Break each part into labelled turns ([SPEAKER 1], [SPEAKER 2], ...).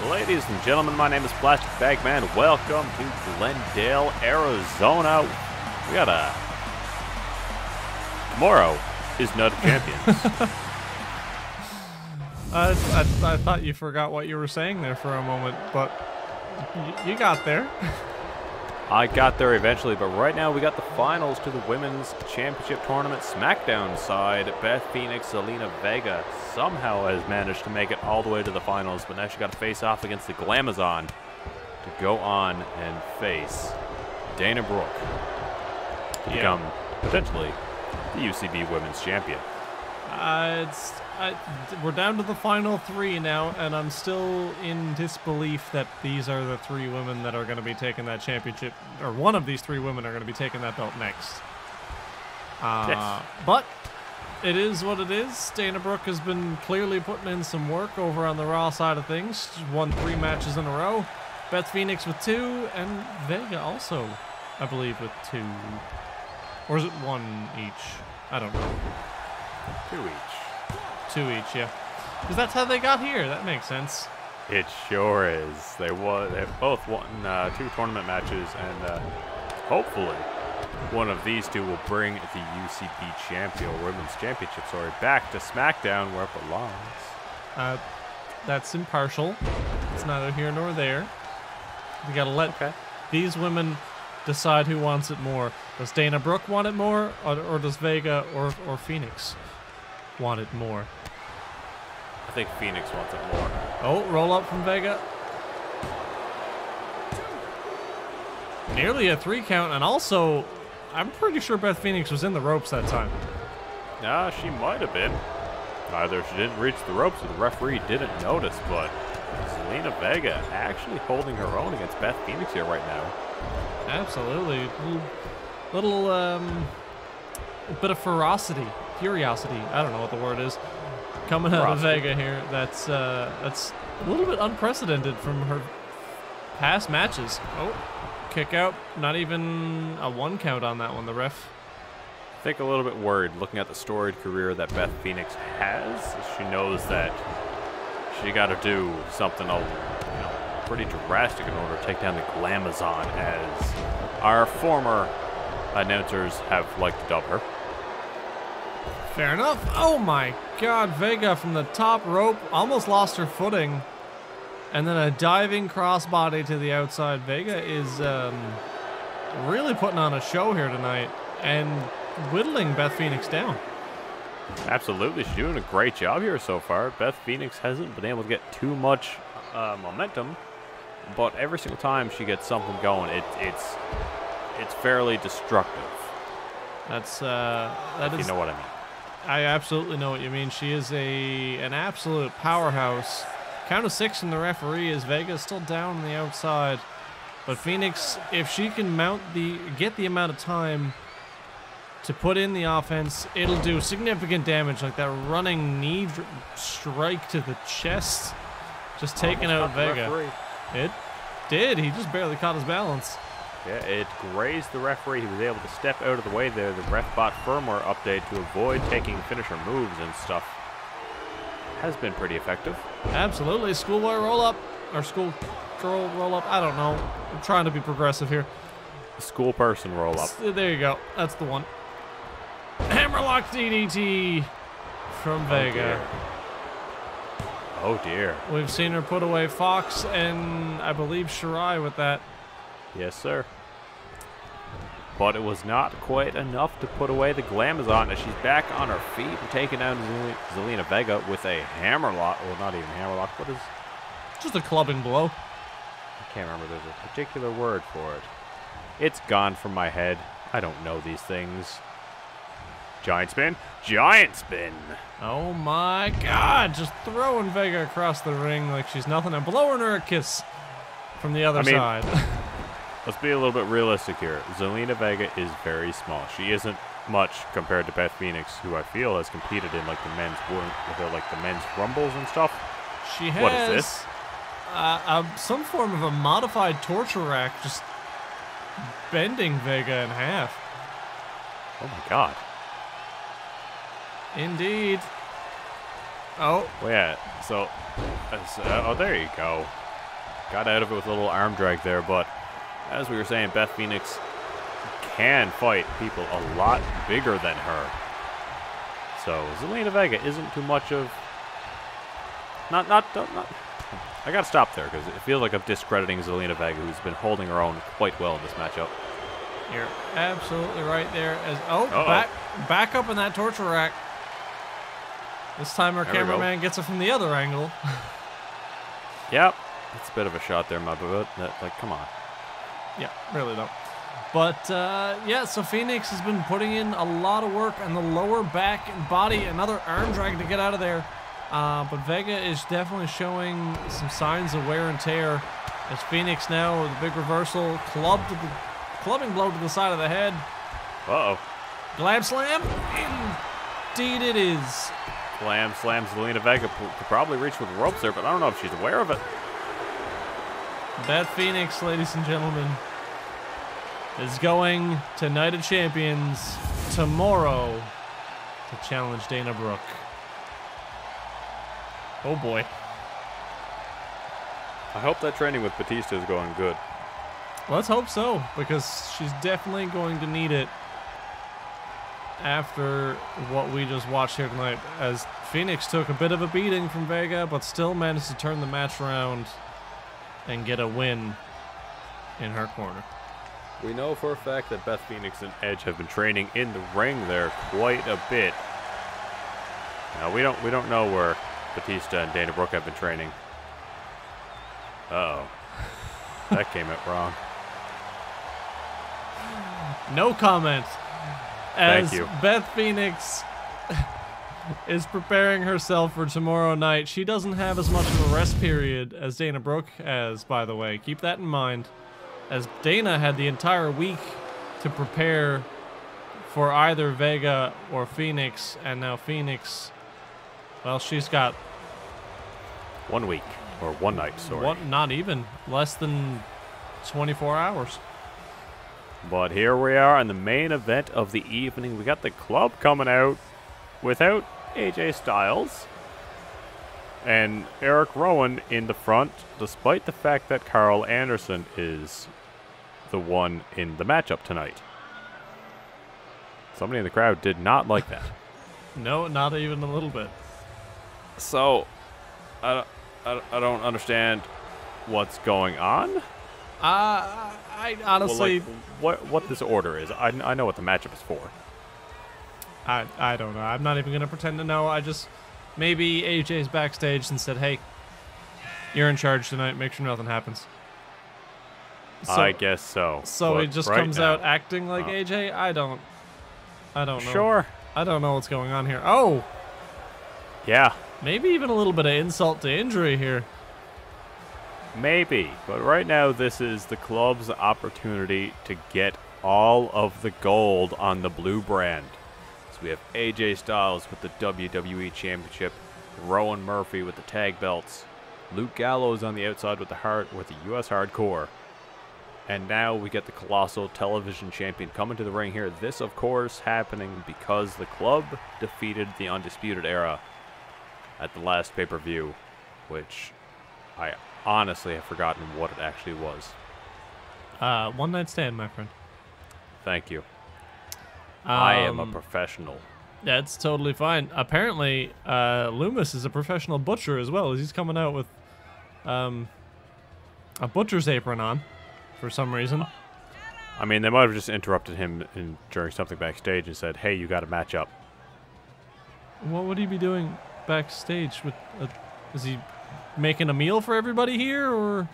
[SPEAKER 1] Ladies and gentlemen, my name is Plastic Bag Man. Welcome to Glendale, Arizona. We got tomorrow is Night of Champions.
[SPEAKER 2] I thought you forgot what you were saying there for a moment, but you got there.
[SPEAKER 1] I got there eventually, but right now we got the finals to the Women's Championship Tournament. SmackDown side, Beth Phoenix, Zelina Vega somehow has managed to make it all the way to the finals, but now she got to face off against the Glamazon to go on and face Dana Brooke to become potentially the UCB Women's Champion.
[SPEAKER 2] We're down to the final three now, and I'm still in disbelief that these are the three women that are going to be taking that championship, or one of these three women are going to be taking that belt next.
[SPEAKER 1] Yes.
[SPEAKER 2] But it is what it is. Dana Brooke has been clearly putting in some work over on the Raw side of things. She's won 3 matches in a row. Beth Phoenix with 2, and Vega also, I believe, with 2. Or is it 1 each? I don't know.
[SPEAKER 1] 2 each.
[SPEAKER 2] 2 each, yeah. Because that's how they got here. That makes sense.
[SPEAKER 1] It sure is. They both won 2 tournament matches, and hopefully one of these 2 will bring the UCB champion, or Women's Championship, back to SmackDown where it belongs.
[SPEAKER 2] That's impartial. It's neither here nor there. We gotta let these women decide who wants it more. Does Dana Brooke want it more, or does Vega or Phoenix want it more?
[SPEAKER 1] I think Phoenix wants it more.
[SPEAKER 2] Oh, roll up from Vega. Nearly a 3 count, and also, I'm pretty sure Beth Phoenix was in the ropes that time.
[SPEAKER 1] Nah, she might have been. Either she didn't reach the ropes or the referee didn't notice, but Zelina Vega actually holding her own against Beth Phoenix here right now.
[SPEAKER 2] Absolutely. Little bit of curiosity, I don't know what the word is, coming out of Vega here. That's a little bit unprecedented from her past matches. Oh, kick out. Not even a 1 count on that one, the ref.
[SPEAKER 1] I think a little bit worried looking at the storied career that Beth Phoenix has. She knows that she got to do something pretty drastic in order to take down the Glamazon, as our former announcers have liked to dub her.
[SPEAKER 2] Fair enough. Oh my god, Vega from the top rope almost lost her footing. And then a diving crossbody to the outside. Vega is really putting on a show here tonight and whittling Beth Phoenix down.
[SPEAKER 1] Absolutely, she's doing a great job here so far. Beth Phoenix hasn't been able to get too much momentum, but every single time she gets something going, it's fairly destructive.
[SPEAKER 2] That's
[SPEAKER 1] you know what I mean.
[SPEAKER 2] I absolutely know what you mean. She is an absolute powerhouse. Count of 6 from the referee as Vega's still down on the outside. But Phoenix, if she can get the amount of time to put in the offense, it'll do significant damage, like that running knee strike to the chest, just taking out Vega. It did. He just barely caught his balance.
[SPEAKER 1] Yeah, it grazed the referee. He was able to step out of the way there. The ref bot firmware update to avoid taking finisher moves and stuff has been pretty effective.
[SPEAKER 2] Absolutely. Schoolboy roll up, or schoolgirl roll up. I don't know. I'm trying to be progressive here.
[SPEAKER 1] School person roll up.
[SPEAKER 2] There you go. That's the one. Hammerlock DDT from Vega.
[SPEAKER 1] Oh dear.
[SPEAKER 2] We've seen her put away Fox and I believe Shirai with that.
[SPEAKER 1] Yes, sir. But it was not quite enough to put away the Glamazon, as she's back on her feet and taking down Zelina Vega with a hammerlock. Well, not even hammerlock. What is?
[SPEAKER 2] Just a clubbing blow.
[SPEAKER 1] I can't remember. There's a particular word for it. It's gone from my head. I don't know these things. Giant spin. Giant spin.
[SPEAKER 2] Oh my god. Just throwing Vega across the ring like she's nothing and blowing her a kiss from the other side.
[SPEAKER 1] Let's be a little bit realistic here. Zelina Vega is very small. She isn't much compared to Beth Phoenix, who I feel has competed in like the men's rumbles and stuff.
[SPEAKER 2] She has.
[SPEAKER 1] What is this?
[SPEAKER 2] Some form of a modified torture rack, just bending Vega in half.
[SPEAKER 1] Oh my god.
[SPEAKER 2] Indeed. Oh.
[SPEAKER 1] Well, yeah. So, oh, there you go. got out of it with a little arm drag there, but as we were saying, Beth Phoenix can fight people a lot bigger than her. So Zelina Vega isn't too much of... Not I gotta stop there, because it feels like I'm discrediting Zelina Vega, who's been holding her own quite well in this matchup.
[SPEAKER 2] You're absolutely right there. Back up in that torture rack. This time our cameraman gets it from the other angle.
[SPEAKER 1] Yep. That's a bit of a shot there, my butt. Like, come on.
[SPEAKER 2] Yeah, really though. But, yeah, so Phoenix has been putting in a lot of work on the lower back and body. Another arm drag to get out of there. But Vega is definitely showing some signs of wear and tear. As Phoenix now with a big reversal, clubbing blow to the side of the head.
[SPEAKER 1] Uh-oh.
[SPEAKER 2] Glab slam? Indeed it is.
[SPEAKER 1] Slam slams Zelina Vega. Could probably reach for the ropes there, but I don't know if she's aware of it.
[SPEAKER 2] Beth Phoenix, ladies and gentlemen, is going to Night of Champions tomorrow to challenge Dana Brooke. Oh boy.
[SPEAKER 1] I hope that training with Batista is going good.
[SPEAKER 2] Let's hope so, because she's definitely going to need it after what we just watched here tonight, as Phoenix took a bit of a beating from Vega, but still managed to turn the match around and get a win in her corner.
[SPEAKER 1] We know for a fact that Beth Phoenix and Edge have been training in the ring there quite a bit. Now we don't know where Batista and Dana Brooke have been training. Uh-oh. That came out wrong.
[SPEAKER 2] No comment. As
[SPEAKER 1] Thank you.
[SPEAKER 2] Beth Phoenix is preparing herself for tomorrow night. She doesn't have as much of a rest period as Dana Brooke has, by the way. Keep that in mind. As Dana had the entire week to prepare for either Vega or Phoenix, and now Phoenix, well, she's got
[SPEAKER 1] 1 week, or one night, sorry.
[SPEAKER 2] Not even, less than 24 hours.
[SPEAKER 1] But here we are in the main event of the evening. We got the club coming out without AJ Styles and Eric Rowan in the front, despite the fact that Carl Anderson is the one in the matchup tonight. Somebody in the crowd did not like that.
[SPEAKER 2] No, not even a little bit.
[SPEAKER 1] So, I don't understand what's going on.
[SPEAKER 2] I honestly...
[SPEAKER 1] Well, like, what this order is. I know what the matchup is for.
[SPEAKER 2] I don't know. I'm not even going to pretend to know. I just... Maybe AJ's backstage and said, hey, you're in charge tonight. Make sure nothing happens. So,
[SPEAKER 1] I guess so.
[SPEAKER 2] So he just comes out acting like AJ? I don't know.
[SPEAKER 1] Sure.
[SPEAKER 2] I don't know what's going on here. Oh!
[SPEAKER 1] Yeah.
[SPEAKER 2] Maybe even a little bit of insult to injury here.
[SPEAKER 1] Maybe. But right now, this is the club's opportunity to get all of the gold on the blue brand. So we have AJ Styles with the WWE Championship, Rowan Murphy with the tag belts, Luke Gallows on the outside with the US Hardcore. And now we get the Colossal Television Champion coming to the ring here. This, of course, happening because the club defeated the Undisputed Era at the last pay-per-view, which I honestly have forgotten what it actually was.
[SPEAKER 2] One night stand, my friend.
[SPEAKER 1] Thank you. I am a professional.
[SPEAKER 2] That's totally fine. Apparently, Loomis is a professional butcher as well, as he's coming out with a butcher's apron on for some reason.
[SPEAKER 1] I mean, they might have just interrupted him during something backstage and said, hey, you got to match up.
[SPEAKER 2] What would he be doing backstage? Is he making a meal for everybody here, or?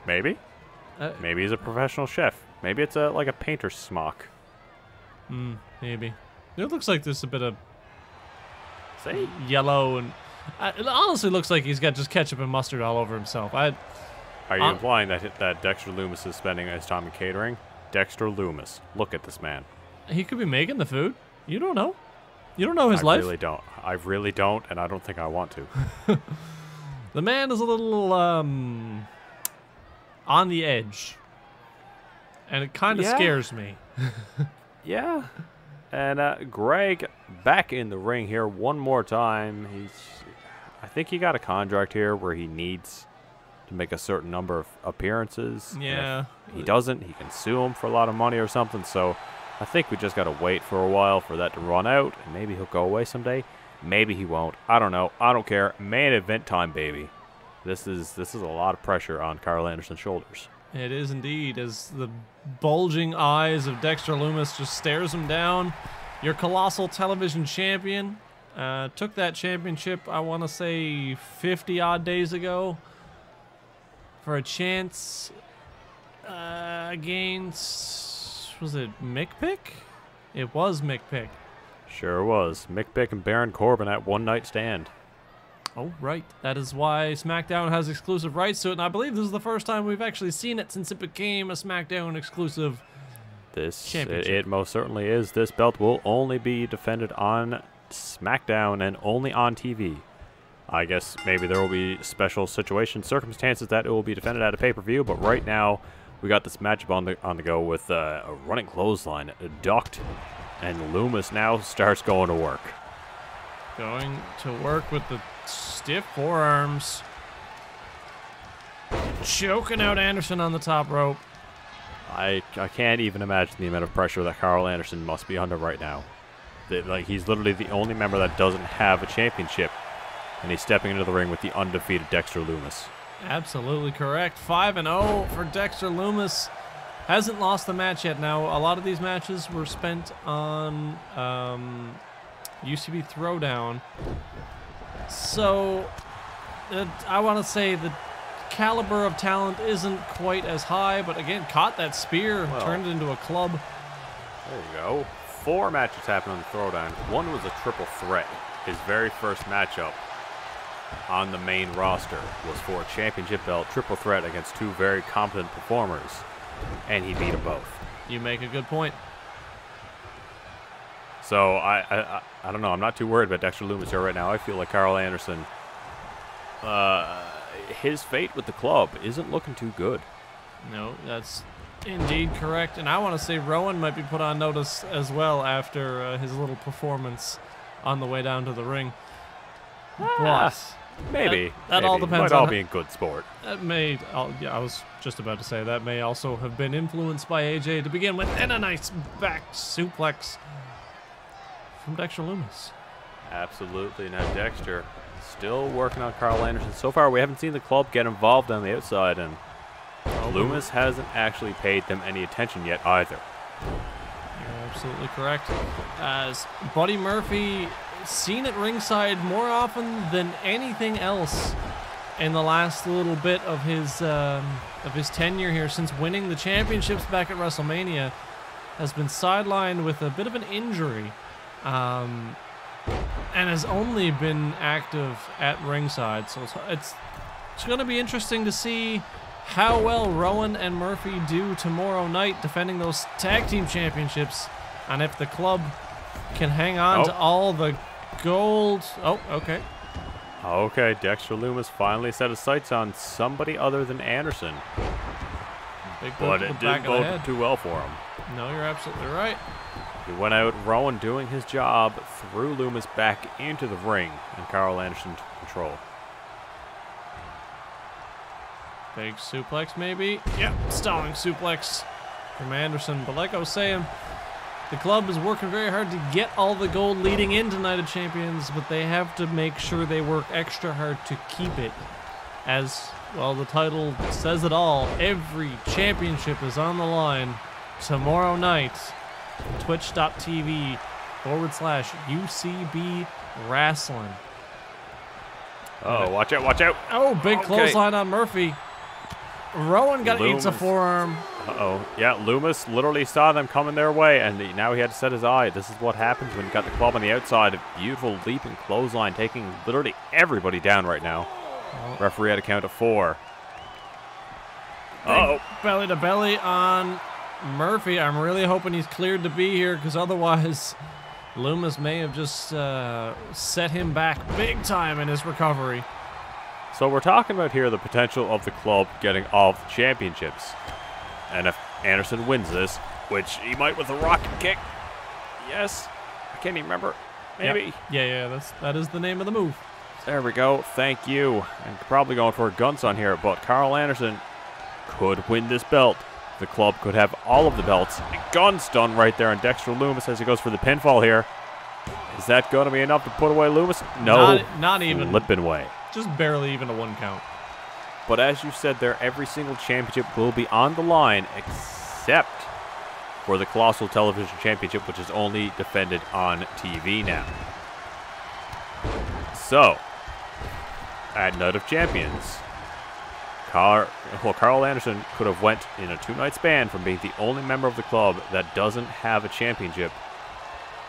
[SPEAKER 1] Maybe. Maybe he's a professional chef. Maybe it's like a painter's smock.
[SPEAKER 2] Maybe. It looks like there's a bit of
[SPEAKER 1] yellow,
[SPEAKER 2] and it honestly looks like he's got just ketchup and mustard all over himself. Are
[SPEAKER 1] you implying that Dexter Loomis is spending his time in catering? Dexter Loomis. Look at this man.
[SPEAKER 2] He could be making the food. You don't know. You don't know his life.
[SPEAKER 1] I really don't, and I don't think I want to.
[SPEAKER 2] The man is a little on the edge. And it kind of scares me.
[SPEAKER 1] Yeah. And Greg back in the ring here one more time. I think he got a contract here where he needs to make a certain number of appearances.
[SPEAKER 2] Yeah.
[SPEAKER 1] If he doesn't, he can sue him for a lot of money or something. So I think we just got to wait for a while for that to run out, and maybe he'll go away someday. Maybe he won't. I don't know. I don't care. Main event time, baby. This is a lot of pressure on Carl Anderson's shoulders.
[SPEAKER 2] It is indeed, as the bulging eyes of Dexter Lumis just stares him down. Your colossal television champion took that championship, I want to say, 50-odd days ago for a chance against, was it Mick Pick? It was Mick Pick.
[SPEAKER 1] Sure was. Mick Pick and Baron Corbin at One Night Stand.
[SPEAKER 2] Oh, right. That is why SmackDown has exclusive rights to it, and I believe this is the first time we've actually seen it since it became a SmackDown exclusive championship.
[SPEAKER 1] It most certainly is. This belt will only be defended on SmackDown and only on TV. I guess maybe there will be special circumstances that it will be defended at a pay-per-view, but right now we got this matchup on the go with a running clothesline, ducked, and Lumis now starts going to work.
[SPEAKER 2] Going to work with the stiff forearms. Choking out Anderson on the top rope.
[SPEAKER 1] I can't even imagine the amount of pressure that Carl Anderson must be under right now. Like, he's literally the only member that doesn't have a championship, and he's stepping into the ring with the undefeated Dexter Lumis. Absolutely
[SPEAKER 2] correct. 5-0 for Dexter Lumis. Hasn't lost the match yet. Now, a lot of these matches were spent on UCB Throwdown. So, I want to say the caliber of talent isn't quite as high, but again, caught that spear, turned it into a club.
[SPEAKER 1] There you go. 4 matches happened on the Throwdown. One was a triple threat. His very first matchup on the main roster was for a championship belt triple threat against 2 very competent performers, and he beat them both.
[SPEAKER 2] You make a good point.
[SPEAKER 1] So I don't know. I'm not too worried about Dexter Lumis here right now. I feel like Carl Anderson, his fate with the club isn't looking too good.
[SPEAKER 2] No, that's indeed correct. And I want to say Rowan might be put on notice as well after his little performance on the way down to the ring. But
[SPEAKER 1] maybe.
[SPEAKER 2] That all depends
[SPEAKER 1] might all
[SPEAKER 2] on
[SPEAKER 1] be in good sport.
[SPEAKER 2] That may, yeah, I was just about to say that may also have been influenced by AJ to begin with, and a nice back suplex from Dexter Lumis.
[SPEAKER 1] Absolutely. Now Dexter still working on Carl Anderson. So far, we haven't seen the club get involved on the outside, and Lumis hasn't actually paid them any attention yet either.
[SPEAKER 2] You're absolutely correct. As Buddy Murphy seen at ringside more often than anything else in the last little bit of his tenure here since winning the championships back at WrestleMania, has been sidelined with a bit of an injury, and has only been active at ringside. So it's going to be interesting to see how well Rowan and Murphy do tomorrow night defending those tag team championships, and if the club can hang on to all the gold. Oh, okay.
[SPEAKER 1] Okay, Dexter Lumis finally set his sights on somebody other than Anderson. But it didn't bode too well for him.
[SPEAKER 2] No, you're absolutely right.
[SPEAKER 1] He went out, Rowan doing his job, threw Lumis back into the ring, and Carl Anderson took control.
[SPEAKER 2] Big suplex, maybe. Yep, stalling suplex from Anderson. But like I was saying, the club is working very hard to get all the gold leading into Night of Champions, but they have to make sure they work extra hard to keep it. As, well, the title says it all. Every championship is on the line tomorrow night. Twitch.tv/UCB Wrestling.
[SPEAKER 1] Oh, watch out, watch out.
[SPEAKER 2] Oh, big clothesline on Murphy. Rowan eats a forearm.
[SPEAKER 1] Uh-oh. Yeah, Lumis literally saw them coming their way, and now he had to set his eye. This is what happens when you got the club on the outside. A beautiful leaping clothesline, taking literally everybody down right now. Referee had a count of 4. Uh-oh.
[SPEAKER 2] Belly to belly on Murphy. I'm really hoping he's cleared to be here, because otherwise Lumis may have just set him back big time in his recovery.
[SPEAKER 1] So we're talking about here the potential of the club getting all of the championships. And if Anderson wins this, which he might with a rocket kick. Yes. I can't even remember. Maybe.
[SPEAKER 2] Yep. Yeah, that is the name of the move.
[SPEAKER 1] There we go. Thank you. And probably going for a guns on here, but Carl Anderson could win this belt. The club could have all of the belts. Gun stun right there on Dexter Lumis as he goes for the pinfall here. Is that going to be enough to put away Lumis? No.
[SPEAKER 2] Not even.
[SPEAKER 1] Flipping away.
[SPEAKER 2] Just barely even a 1 count.
[SPEAKER 1] But as you said there, every single championship will be on the line except for the Colossal Television Championship, which is only defended on TV now. So, at Night of Champions, Carl Anderson could have went in a 2-night span from being the only member of the club that doesn't have a championship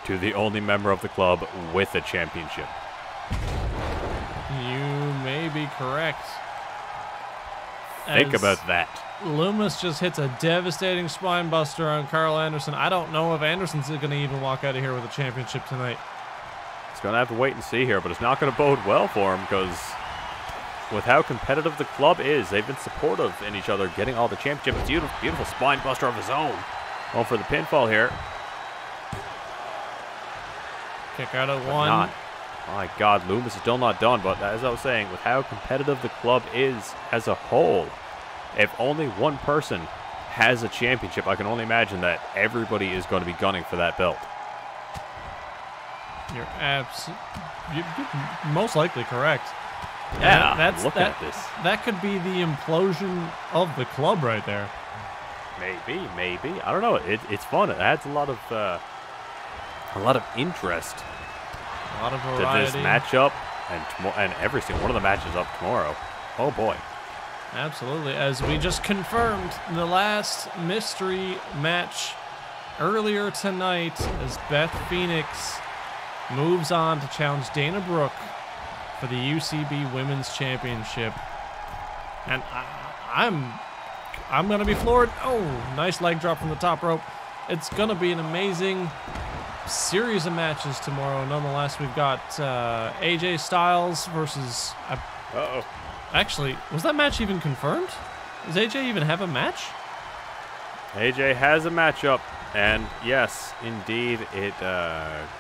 [SPEAKER 1] to the only member of the club with a championship.
[SPEAKER 2] You may be correct.
[SPEAKER 1] Think about that.
[SPEAKER 2] Lumis just hits a devastating spine buster on Carl Anderson. I don't know if Anderson's going to even walk out of here with a championship tonight.
[SPEAKER 1] He's going to have to wait and see here, but it's not going to bode well for him because with how competitive the club is, they've been supportive in each other, getting all the championships. Beautiful, beautiful spine buster of his own. Going for the pinfall here.
[SPEAKER 2] Kick out at
[SPEAKER 1] But
[SPEAKER 2] 1.
[SPEAKER 1] not. My God, Lumis is still not done, but as I was saying, with how competitive the club is as a whole, if only one person has a championship, I can only imagine that everybody is going to be gunning for that belt.
[SPEAKER 2] You're most likely correct.
[SPEAKER 1] Yeah,
[SPEAKER 2] Look at this. That could be the implosion of the club right there.
[SPEAKER 1] Maybe. I don't know. It's fun. It adds a lot of interest
[SPEAKER 2] A lot of
[SPEAKER 1] to
[SPEAKER 2] variety.
[SPEAKER 1] this matchup and every single one of the matches up tomorrow. Oh boy.
[SPEAKER 2] Absolutely. As we just confirmed the last mystery match earlier tonight, as Beth Phoenix moves on to challenge Dana Brooke for the UCB Women's Championship. And I'm going to be floored. Oh, nice leg drop from the top rope. It's going to be an amazing series of matches tomorrow. Nonetheless, we've got AJ Styles versus...
[SPEAKER 1] Uh-oh.
[SPEAKER 2] Actually, was that match even confirmed? Does AJ even have a match?
[SPEAKER 1] AJ has a matchup, and yes, indeed,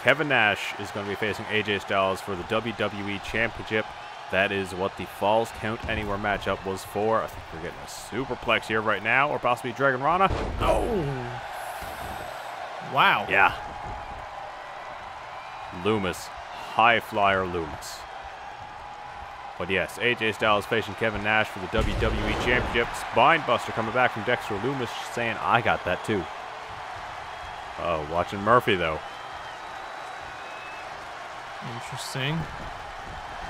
[SPEAKER 1] Kevin Nash is going to be facing AJ Styles for the WWE Championship. That is what the Falls Count Anywhere matchup was for. I think we're getting a superplex here right now, or possibly Dragon Rana.
[SPEAKER 2] Oh! Wow.
[SPEAKER 1] Yeah. Lumis. High flyer Lumis. But yes, AJ Styles facing Kevin Nash for the WWE Championship. Spine buster coming back from Dexter Lumis saying, I got that too. Oh, watching Murphy though.
[SPEAKER 2] Interesting.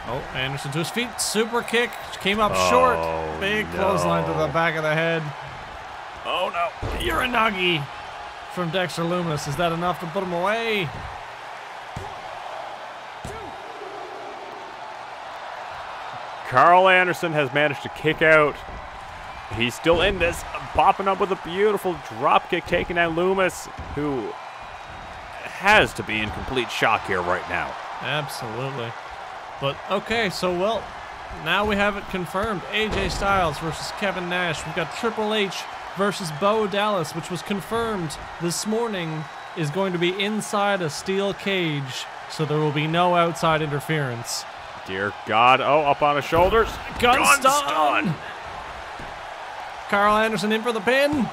[SPEAKER 2] Oh, Anderson to his feet. Super kick. Came up short. Big clothesline to the back of the head.
[SPEAKER 1] Oh no.
[SPEAKER 2] Uranagi from Dexter Lumis. Is that enough to put him away?
[SPEAKER 1] Carl Anderson has managed to kick out. He's still in this, popping up with a beautiful drop kick, taking out Lumis, who has to be in complete shock here right now.
[SPEAKER 2] Absolutely. But, okay, so, well, now we have it confirmed. AJ Styles versus Kevin Nash. We've got Triple H versus Bo Dallas, which was confirmed this morning is going to be inside a steel cage, so there will be no outside interference.
[SPEAKER 1] Dear God. Oh, up on his shoulders.
[SPEAKER 2] Gun stun. Carl Anderson in for the pin.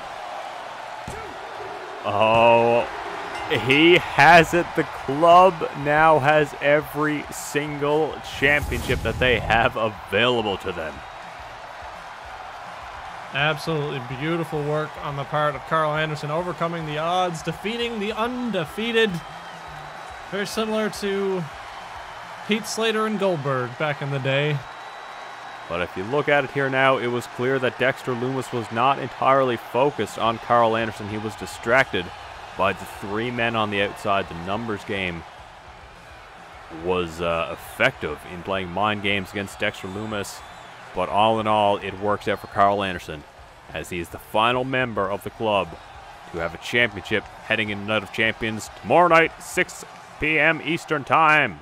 [SPEAKER 1] Oh, he has it. The club now has every single championship that they have available to them.
[SPEAKER 2] Absolutely beautiful work on the part of Carl Anderson, overcoming the odds, defeating the undefeated. Very similar to Pete Slater and Goldberg back in the day.
[SPEAKER 1] But if you look at it here now, it was clear that Dexter Lumis was not entirely focused on Carl Anderson. He was distracted by the 3 men on the outside. The numbers game was effective in playing mind games against Dexter Lumis. But all in all, it works out for Carl Anderson, as he is the final member of the club to have a championship heading into Night of Champions tomorrow night, 6 p.m. Eastern Time.